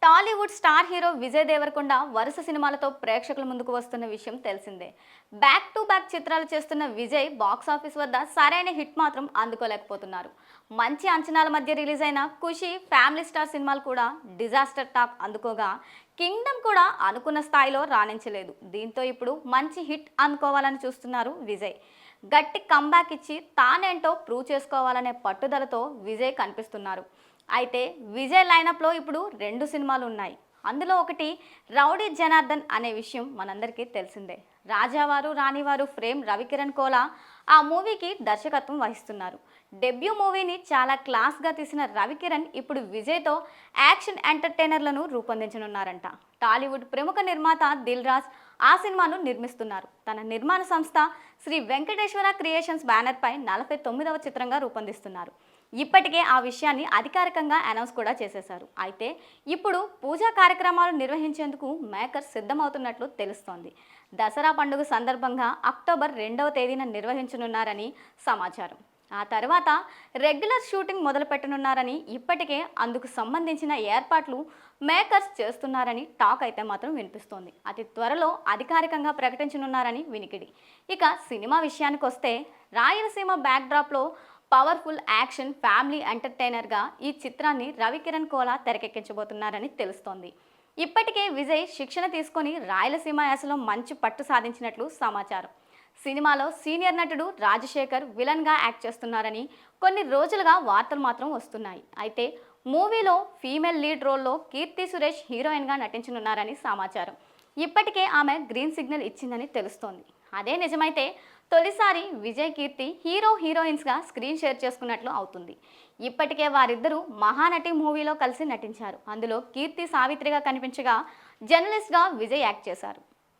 Tollywood star hero Vijay Devarakonda వరుస సినిమాలతో ప్రేక్షకుల ముందుకు వస్తున్న విషయం తెలిసిందే. బ్యాక్ టు బ్యాక్ చిత్రాలు చేస్తున్న విజయ్ బాక్సాఫీస్ వద్ద సరైన హిట్ మాత్రం అందుకోలేకపోతున్నారు. మంచి అంచనాల మధ్య రిలీజ్ అయిన ఖుషి, ఫ్యామిలీ స్టార్ సినిమాలు కూడా డిజాస్టర్ టాక్ అందుకోగా, కింగ్డమ్ కూడా అనుకున్న స్థాయిలో రాణించలేదు. దీంతో ఇప్పుడు మంచి హిట్ అందుకోవాలని చూస్తున్నారు విజయ్. గట్టి కంబ్యాక్ ఇచ్చి తానేంటో ప్రూవ్ చేసుకోవాలనే పట్టుదలతో విజయ్ కనిపిస్తున్నారు. అయితే విజయ్ లైనప్లో ఇప్పుడు 2 సినిమాలు ఉన్నాయి. అందులో ఒకటి రౌడీ జనార్దన్ అనే విషయం మనందరికీ తెలిసిందే. రాజావారు రాణివారు ఫ్రేమ్ రవికిరణ్ కోలా ఆ మూవీకి దర్శకత్వం వహిస్తున్నారు. డెబ్యూ మూవీని చాలా క్లాస్గా తీసిన రవికిరణ్ ఇప్పుడు విజయ్తో యాక్షన్ ఎంటర్టైనర్లను రూపొందించనున్నారంట. టాలీవుడ్ ప్రముఖ నిర్మాత దిల్ రాజ్ ఆ సినిమాను నిర్మిస్తున్నారు. తన నిర్మాణ సంస్థ శ్రీ వెంకటేశ్వర క్రియేషన్స్ బ్యానర్పై 49వ చిత్రంగా రూపొందిస్తున్నారు. ఇప్పటికే ఆ విషయాన్ని అధికారికంగా అనౌన్స్ కూడా చేసేశారు. అయితే ఇప్పుడు పూజా కార్యక్రమాలు నిర్వహించేందుకు మేకర్స్ సిద్ధమవుతున్నట్లు తెలుస్తోంది. దసరా పండుగ సందర్భంగా అక్టోబర్ 2వ తేదీన నిర్వహించనున్నారని సమాచారం. ఆ తర్వాత రెగ్యులర్ షూటింగ్ మొదలు పెట్టనున్నారని, ఇప్పటికే అందుకు సంబంధించిన ఏర్పాట్లు మేకర్స్ చేస్తున్నారని టాక్ అయితే మాత్రం వినిపిస్తోంది. అతి త్వరలో అధికారికంగా ప్రకటించనున్నారని వినికిడి. ఇక సినిమా విషయానికి వస్తే, రాయలసీమ బ్యాక్డ్రాప్లో పవర్ఫుల్ యాక్షన్ ఫ్యామిలీ ఎంటర్టైనర్గా ఈ చిత్రాన్ని రవికిరణ్ కోలా తెరకెక్కించబోతున్నారని తెలుస్తోంది. ఇప్పటికే విజయ్ శిక్షణ తీసుకొని రాయలసీమ యాసలో మంచి పట్టు సాధించినట్లు సమాచారం. సినిమాలో సీనియర్ నటుడు రాజశేఖర్ విలన్గా యాక్ట్ చేస్తున్నారని కొన్ని రోజులుగా వార్తలు మాత్రం వస్తున్నాయి. అయితే మూవీలో ఫీమేల్ లీడ్ రోల్లో కీర్తి సురేష్ హీరోయిన్గా నటించనున్నారని సమాచారం. ఇప్పటికే ఆమె గ్రీన్ సిగ్నల్ ఇచ్చిందని తెలుస్తోంది. అదే నిజమైతే తొలిసారి విజయ్ కీర్తి హీరోయిన్స్గా స్క్రీన్ షేర్ చేసుకున్నట్లు అవుతుంది. ఇప్పటికే వారిద్దరూ మహానటి మూవీలో కలిసి నటించారు. అందులో కీర్తి సావిత్రిగా కనిపించగా, జర్నలిస్ట్గా విజయ్ యాక్ట్ చేశారు.